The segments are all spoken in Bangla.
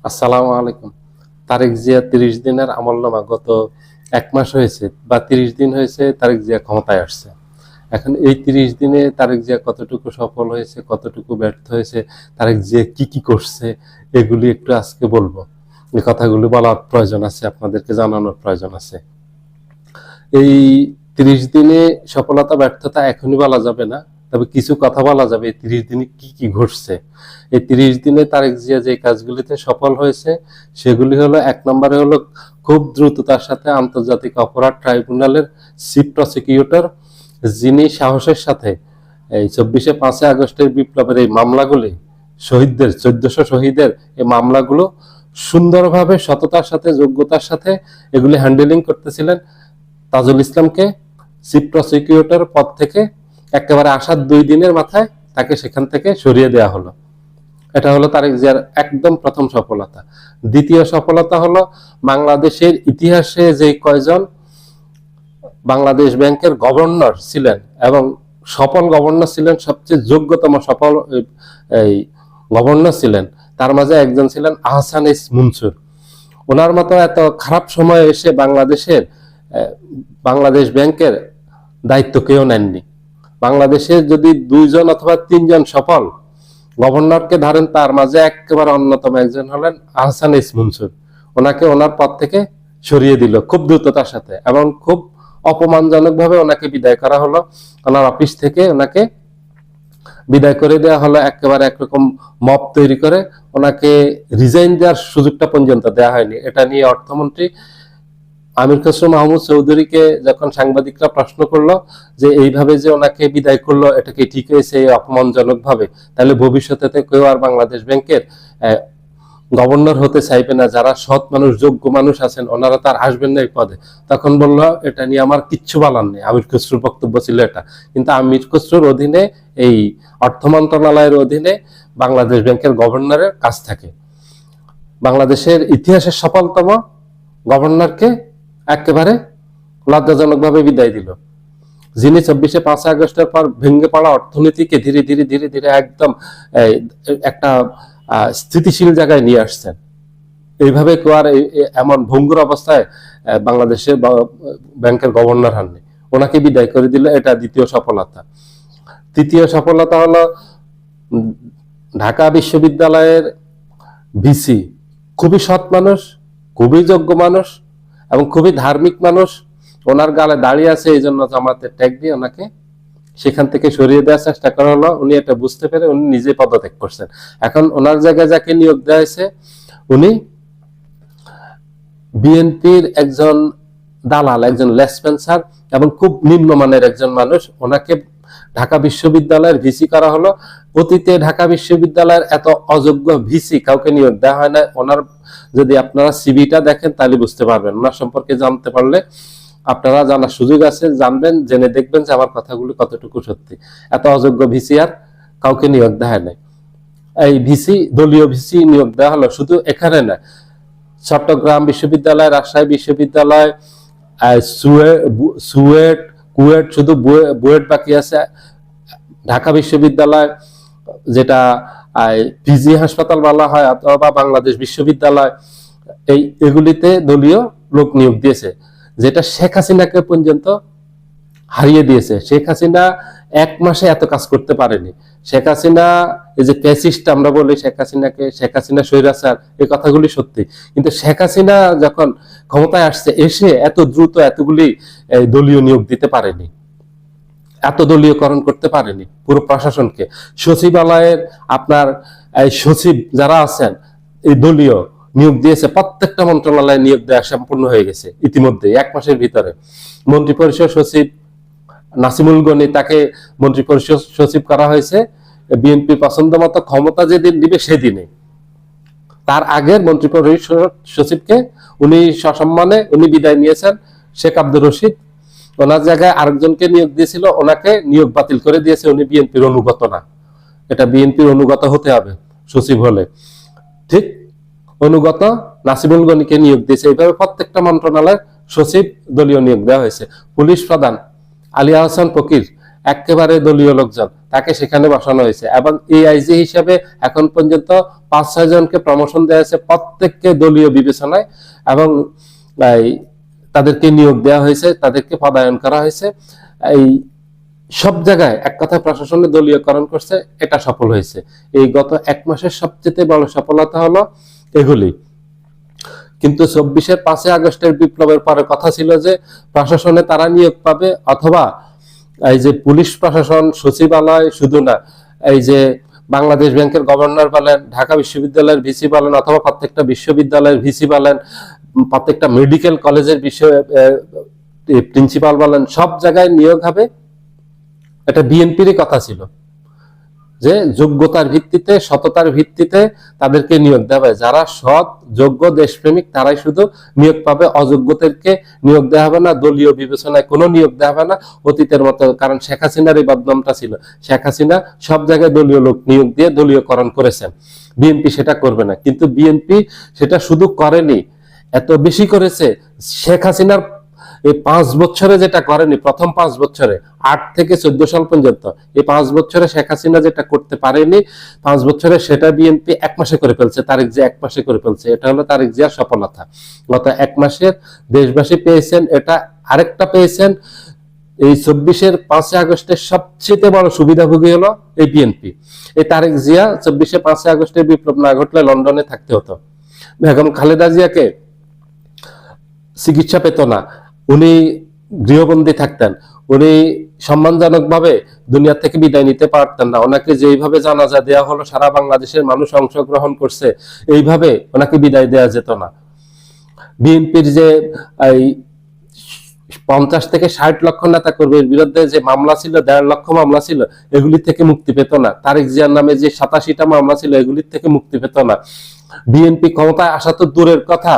আসসালামু আলাইকুম। তারেক জিয়া ৩০ দিনের আমলনামা গত ১ মাস হয়েছে বা ৩০ দিন হয়েছে তারেক জিয়া ক্ষমতায় আসছে। এখন এই ৩০ দিনে তারেক জিয়া কতটুকু সফল হয়েছে, কতটুকু ব্যর্থ হয়েছে, তারেক জিয়া কি করছে, এগুলি একটু আজকে বলবো। এই কথাগুলি বলার প্রয়োজন আছে, আপনাদেরকে জানানোর প্রয়োজন আছে। এই ৩০ দিনে সফলতা ব্যর্থতা এখনই বলা যাবে না, তবে কিছু কথা বলা যাবে এই ৩০ দিনে কি ঘটছে। এই ৩০ দিনে তারেক জিয়া যে কাজগুলিতে সফল হয়েছে সেগুলি হলো, ১ নম্বরে হলো খুব দ্রুততার সাথে আন্তর্জাতিক অপরাধ ট্রাইব্যুনালের চিফ প্রসিকিউটর, যিনি সাহসের সাথে এই ২৪শে আগস্টের বিপ্লবের এই মামলাগুলি, শহীদদের ১৪০০ শহীদের এই মামলাগুলো সুন্দরভাবে সততার সাথে যোগ্যতার সাথে এগুলি হ্যান্ডেলিং করতেছিলেন, তাজুল ইসলামকে চিফ প্রসিকিউটর পদ থেকে একেবারে আসার ২ দিনের মাথায় তাকে সেখান থেকে সরিয়ে দেওয়া হলো। এটা হলো তারেক জিয়ার একদম প্রথম সফলতা। দ্বিতীয় সফলতা হলো, বাংলাদেশের ইতিহাসে যে কয়জন বাংলাদেশ ব্যাংকের গভর্নর ছিলেন এবং সফল গভর্নর ছিলেন, সবচেয়ে যোগ্যতম সফল এই গভর্নর ছিলেন, তার মাঝে একজন ছিলেন আহসান এস মুনসুর। ওনার মতো এত খারাপ সময়ে এসে বাংলাদেশ ব্যাংকের দায়িত্ব কেউ নেননি। বাংলাদেশের যদি ২ জন অথবা ৩ জন সফল গভর্নরকে ধরেন, তার মাঝে একেবারে অন্যতম একজন হলেন আহসান এস মুনসুর। ওনাকে ওনার পদ থেকে সরিয়ে দিল খুব দ্রুততার সাথে এবং খুব অপমানজনকভাবে ওনাকে বিদায় করা হলো। ওনার অফিস থেকে ওনাকে বিদায় করে দেওয়া হলো, একেবারে একরকম মব তৈরি করে ওনাকে রিজাইন দেওয়ার সুযোগটা পর্যন্ত দেওয়া হয়নি। এটা নিয়ে অর্থমন্ত্রী আমির খসরু মাহমুদ চৌধুরীকে যখন সাংবাদিকরা প্রশ্ন করলো যে এইভাবে যে ওনাকে বিদায় করলো, এটা কি ঠিক হয়েছে অপমানজনক ভাবে, তাহলে ভবিষ্যতে কেউ আর বাংলাদেশ ব্যাংকের গভর্নর হতে চাইবে না, যারা সৎ মানুষ যোগ্য মানুষ আছেন ওনারা তার আসবেন না এই পদে। তখন বললো এটা নিয়ে আমার কিচ্ছু বলার নেই, আমির খসরুর বক্তব্য ছিল এটা। কিন্তু আমির খসরুর অধীনে এই অর্থ মন্ত্রণালয়ের অধীনে বাংলাদেশ ব্যাংকের গভর্নরের কাজ থাকে। বাংলাদেশের ইতিহাসের সফলতম গভর্নরকে একেবারে লজ্জাজনকভাবে বিদায় দিল, যিনি ২৪শে আগস্টের পর ভেঙে পড়া অর্থনীতিকে ধীরে ধীরে ধীরে ধীরে একদম একটা স্থিতিশীল জায়গায় নিয়ে আসছেন। এইভাবে কেউ আর এমন ভঙ্গুর অবস্থায় বাংলাদেশের ব্যাংকের গভর্নর হননি, ওনাকে বিদায় করে দিল। এটা দ্বিতীয় সফলতা। তৃতীয় সফলতা হলো, ঢাকা বিশ্ববিদ্যালয়ের ভিসি খুবই সৎ মানুষ, খুবই যোগ্য মানুষ এবং খুবই ধার্মিক মানুষ। ওনার গালে দাঁড়িয়ে আছে, এই জন্য জামাতের ট্যাগ দিয়ে ওনাকে সেখান থেকে সরিয়ে দেওয়ার চেষ্টা করা হলো। উনি এটা বুঝতে পেরে উনি নিজে পদত্যাগ করছেন। এখন ওনার জায়গায় যাকে নিয়োগ দেওয়া হয়েছে, উনি বিএনপির একজন দালাল, একজন লেসপেন্সার এবং খুব নিম্নমানের একজন মানুষ। ওনাকে ঢাকা বিশ্ববিদ্যালয়ের ভিসি করা হলো। অতীতে ঢাকা বিশ্ববিদ্যালয়ের এত অযোগ্য ভিসি কাউকে নিয়োগ দেওয়া হয় না। ওনার যদি আপনারা সিভিটা দেখেন তাহলে বুঝতে পারবেন, ওনার সম্পর্কে জানতে পারলে আপনারা জানার সুযোগ আছে, জানবেন, জেনে দেখবেন যে আমার কথাগুলো কতটুকু সত্যি। এত অযোগ্য ভিসি আর কাউকে নিয়োগ দেওয়া নাই। এই ভিসি দলীয় ভিসি নিয়োগ দেওয়া হলো। শুধু এখানে না, চট্টগ্রাম বিশ্ববিদ্যালয়, রাজশাহী বিশ্ববিদ্যালয়, সুয়েট, কুয়েট, শুধু বুয়েট বাকি আছে। ঢাকা বিশ্ববিদ্যালয়, যেটা পিজি হাসপাতাল বলা হয়, অথবা বাংলাদেশ বিশ্ববিদ্যালয়, এগুলিতে দলীয় লোক নিয়োগ দিয়েছে, যেটা শেখ হাসিনাকে পর্যন্ত হারিয়ে দিয়েছে। শেখ হাসিনা ১ মাসে এত কাজ করতে পারেনি। শেখ হাসিনা, এই যে ফ্যাসিস্ট আমরা বলি শেখ হাসিনা স্বৈরাচার, এই কথাগুলি সত্যি। কিন্তু শেখ হাসিনা যখন ক্ষমতায় আসছে, এসে এত দ্রুত এতগুলি দলীয় নিয়োগ দিতে পারেনি, এত দলীয়করণ করতে পারেনি পুরো প্রশাসনকে। সচিবালয়ের আপনার সচিব যারা আছেন, এই দলীয় নিয়োগ দিয়েছে। প্রত্যেকটা মন্ত্রণালয়ে নিয়োগ দেওয়া সম্পূর্ণ হয়ে গেছে ইতিমধ্যে ১ মাসের ভিতরে। মন্ত্রিপরিষদ সচিব নাসিমুল গনি, তাকে মন্ত্রিপরিষদ সচিব করা হয়েছে বিএনপি পছন্দ মতো, ক্ষমতা যেদিন দিবে সেদিনে। তার আগের মন্ত্রিপরিষদ সচিবকে উনি সসম্মানে উনি বিদায় নিয়েছেন, শেখ আব্দুর রশিদ। ওনার জায়গায় আরেকজনকে নিয়োগ দিয়েছিল, ওনাকে নিয়োগ বাতিল করে দিয়েছে। উনি বিএনপির অনুগত না, এটা বিএনপির অনুগত হতে হবে সচিব হলে। ঠিক অনুগত নাসিমুল গনিকে নিয়োগ দিয়েছে। এইভাবে প্রত্যেকটা মন্ত্রণালয়ের সচিব দলীয় নিয়োগ দেওয়া হয়েছে। পুলিশ প্রধান আলী আহসান ফকির একেবারে দলীয় লোকজন, তাকে সেখানে বসানো হয়েছে এবং এআইজি হিসেবে এখন পর্যন্ত 5-6 জনকে প্রমোশন দেওয়া হয়েছে, প্রত্যেককে দলীয় বিবেচনায়, এবং তাদেরকে নিয়োগ দেওয়া হয়েছে, তাদেরকে পদায়ন করা হয়েছে। এই সব জায়গায় এক কথায় প্রশাসনে দলীয়করণ করছে, এটা সফল হয়েছে। এই গত 1 মাসের সবচেয়ে বড় সফলতা হলো এগুলি। কিন্তু 24-এর 5 আগস্টের বিপ্লবের পরে কথা ছিল যে প্রশাসনে তারা নিয়োগ পাবে, অথবা এই যে পুলিশ প্রশাসন, সচিবালয়, শুধু না, এই যে বাংলাদেশ ব্যাংকের গভর্নর বলেন, ঢাকা বিশ্ববিদ্যালয়ের ভিসি বলেন, অথবা প্রত্যেকটা বিশ্ববিদ্যালয়ের ভিসি বলেন, প্রত্যেকটা মেডিকেল কলেজের প্রিন্সিপাল বলেন, সব জায়গায় নিয়োগ হবে। এটা বিএনপিরই কথা ছিল যে যোগ্যতার ভিত্তিতে, সততার ভিত্তিতে তাদেরকে নিয়োগ দেওয়া হবে। যারা সৎ, যোগ্য, দেশপ্রেমিক তারাই শুধু নিয়োগ পাবে, অযোগ্যদেরকে নিয়োগ দেওয়া হবে না, দলীয় বিবেচনায় কোনো নিয়োগ দেওয়া হবে না অতীতের মতো। কারণ শেখ হাসিনার এই বদনামটা ছিল, শেখ হাসিনা সব জায়গায় দলীয় লোক নিয়োগ দিয়ে দলীয়করণ করেছেন, বিএনপি সেটা করবে না। কিন্তু বিএনপি সেটা শুধু করেনি, এত বেশি করেছে, শেখ হাসিনার এই 5 বছরে যেটা করেনি, প্রথম 5 বছরে 8 থেকে 14 সাল পর্যন্ত, এই 5 বছরে শেখ হাসিনা যেটা করতে পারেনি 5 বছরে, সেটা বিএনপি 1 মাসে করে ফেলছে, তারেক জিয়া 1 মাসে করে ফেলছে। এটা হলো তারেক জিয়ার সফলতা। গত 1 মাসের দেশবাসী পেয়েছেন, এটা আরেকটা পেয়েছেন এই 24-এর 5 আগস্টের সবচেয়ে বড় সুবিধাভোগী হলো এই বিএনপি। এই তারেক জিয়া 24-এ 5 আগস্টের বিপ্লব না ঘটলে লন্ডনে থাকতে হতো, বেগম খালেদা জিয়াকে চিকিৎসা পেত না, উনি গৃহবন্দী থাকতেন, উনি সম্মানজনকভাবে দুনিয়া থেকে বিদায় নিতে পারতেন না। ওনাকে যেইভাবে জানাজা দেওয়া হলো, সারা বাংলাদেশের মানুষ অংশগ্রহণ করছে, এইভাবে ওনাকে বিদায় দেওয়া যেত না। বিএনপির যে এই 50 থেকে 60 লক্ষ নেতা কর্মীর বিরুদ্ধে যে মামলা ছিল, 1.5 লক্ষ মামলা ছিল, এগুলি থেকে মুক্তি পেত না। তারেক জিয়ার নামে যে 87টা মামলা ছিল, এগুলির থেকে মুক্তি পেত না। বিএনপি ক্ষমতায় আসা তো দূরের কথা,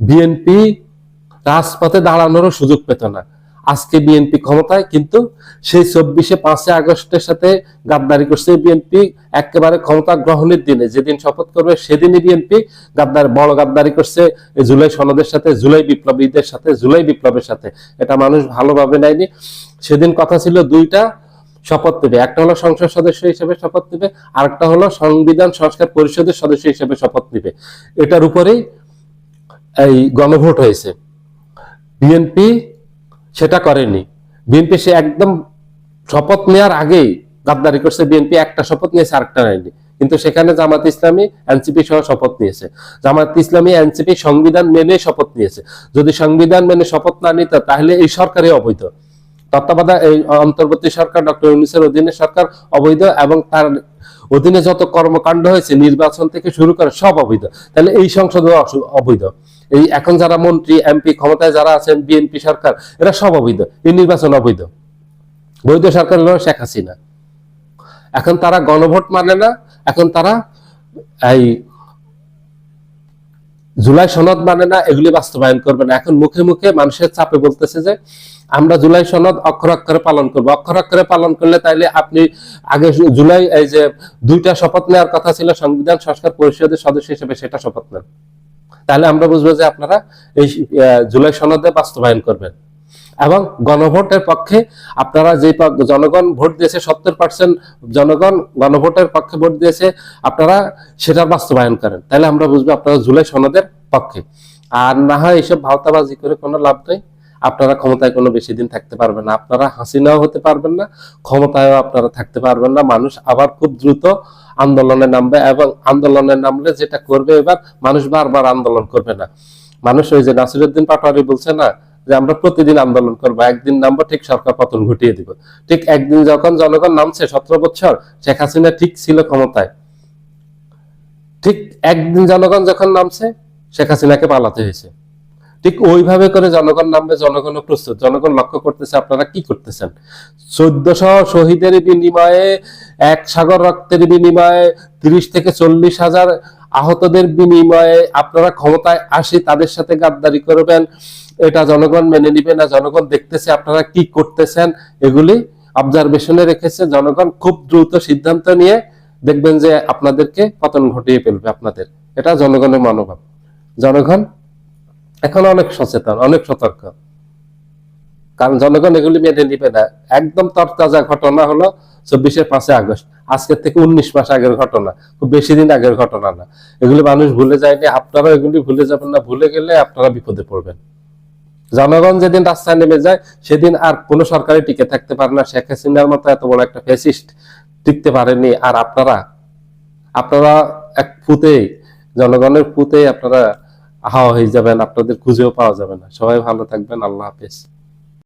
বিএনপি রাজপথে দাঁড়ানোরও সুযোগ পেত না। আজকে বিএনপি ক্ষমতায়, কিন্তু সেই 24-এ 5 আগস্টের সাথে গাদ্দারি করছে বিএনপি। একেবারে ক্ষমতা গ্রহণের দিনে, যেদিন শপথ করবে সেদিনই বিএনপি বড় গাদ্দারি করছে জুলাই সনদের সাথে, জুলাই বিপ্লবীদের সাথে, জুলাই বিপ্লবের সাথে। এটা মানুষ ভালোভাবে নেয়নি। সেদিন কথা ছিল 2টা শপথ নেবে, একটা হলো সংসদ সদস্য হিসেবে শপথ নেবে, আরেকটা হলো সংবিধান সংস্কার পরিষদের সদস্য হিসেবে শপথ নেবে। এটার উপরেই এই গণভোট হয়েছে। বিএনপি সেটা করেনি। বিএনপি সে একদম শপথ নেওয়ার আগেই গাদ্দারি করছে। বিএনপি একটা শপথ নিয়েছে, আরেকটা নেয়নি। কিন্তু সেখানে জামাত ইসলামী, এনসিপি সহ শপথ নিয়েছে। জামাত ইসলামী, এনসিপি সংবিধান মেনে শপথ নিয়েছে। যদি সংবিধান মেনে শপথ না নিত, তাহলে এই সরকারই অবৈধ। তত্ত্বাবধায়ক এই অন্তর্বর্তী সরকার, ডক্টর ইউনূসের অধীনে সরকার অবৈধ, এবং তার অধীনে যত কর্মকাণ্ড হয়েছে, নির্বাচন থেকে শুরু করে সব অবৈধ। তাহলে এই সংসদ অবৈধ। এই এখন যারা মন্ত্রী, এমপি, ক্ষমতায় যারা আছেন, বিএনপি সরকার, এরা সব অবৈধ। এই নির্বাচন অবৈধ। বৈধ সরকার হলো শেখ হাসিনা। এখন তারা গণভোট মানে না, এখন তারা এই জুলাই সনদ মানে না, এগুলি বাস্তবায়ন করবে না। এখন মুখে মুখে মানুষের চাপে বলতেছে যে আমরা জুলাই সনদ অক্ষর অক্ষরে পালন করবো। অক্ষর অক্ষরে পালন করলে তাইলে আপনি আগে জুলাই এই যে 2টা শপথ নেওয়ার কথা ছিল সংবিধান সংস্কার পরিষদের সদস্য হিসেবে, সেটা শপথ নেন। তাহলে আমরা বুঝবো যে আপনারা এই জুলাই সনদে বাস্তবায়ন করবেন। এবং গণভোটের পক্ষে আপনারা যে জনগণ ভোট দিয়েছে, 70% জনগণ গণভোটের পক্ষে ভোট দিয়েছে, আপনারা সেটার বাস্তবায়ন করেন। তাহলে আমরা বুঝবো আপনারা জুলাই সনদের পক্ষে। আর না হয় এইসব ভাওতাবাজি করে কোনো লাভ নেই। আপনারা ক্ষমতায় কোনো বেশি দিন থাকতে পারবেন না। আপনারা হাসিনাও হতে পারবেন না, ক্ষমতায়ও আপনারা থাকতে পারবেন না। মানুষ আবার খুব দ্রুত আন্দোলনে নামবে, এবং আন্দোলনে নামলে যেটা করবে, এবার মানুষ বারবার আন্দোলন করবে না। মানুষ ওই যে নাসিরউদ্দিন পাটোয়ারি বলছে না যে আমরা প্রতিদিন আন্দোলন করবো, একদিন নামবো, ঠিক সরকার পতন ঘটিয়ে দিব। ঠিক একদিন যখন জনগণ নামছে, 17 বছর শেখ হাসিনা ঠিক ছিল ক্ষমতায়, ঠিক একদিন জনগণ যখন নামছে, শেখ হাসিনাকে পালাতে হয়েছে। ঠিক ওইভাবে করে জনগণ নামবে, জনগণও প্রস্তুত। জনগণ লক্ষ্য করতেছে আপনারা কি করতেছেন। 1400 শহীদের বিনিময়ে, 1 সাগর রক্তের বিনিময়ে, 30 থেকে 40 হাজার আহতদের বিনিময়ে আপনারা ক্ষমতায় আসি তাদের সাথে গাদ্দারি করবেন, এটা জনগণ মেনে নিবে না। জনগণ দেখতেছে আপনারা কি করতেছেন, এগুলি অবজারভেশনে রেখেছে। জনগণ খুব দ্রুত সিদ্ধান্ত নিয়ে দেখবেন যে আপনাদেরকে পতন ঘটিয়ে ফেলবে আপনাদের। এটা জনগণের মনোভাব। জনগণ এখন অনেক সচেতন, অনেক সতর্ক। কারণ জনগণ এগুলি মেনে নিবে না। একদম তরতাজা ঘটনা হলো 24-এর 5ই আগস্ট, আজকের থেকে 19 মাস আগের ঘটনা, খুব বেশি দিন আগের ঘটনা না। এগুলি মানুষ ভুলে যায়নি, আপনারা এগুলি ভুলে যাবেন না, ভুলে গেলে আপনারা বিপদে পড়বেন। জনগণ যেদিন রাস্তায় নেমে যায় সেদিন আর কোনো সরকারই টিকে থাকতে পারে না। শেখ হাসিনার মতো এত বড় একটা ফ্যাসিস্ট টিকতে পারেনি। আর আপনারা আপনারা এক ফুতেই, জনগণের ফুতেই আপনারা হাওয়া হয়ে যাবেন, আপনাদের খুঁজেও পাওয়া যাবে না। সবাই ভালো থাকবেন, আল্লাহ হাফেজ।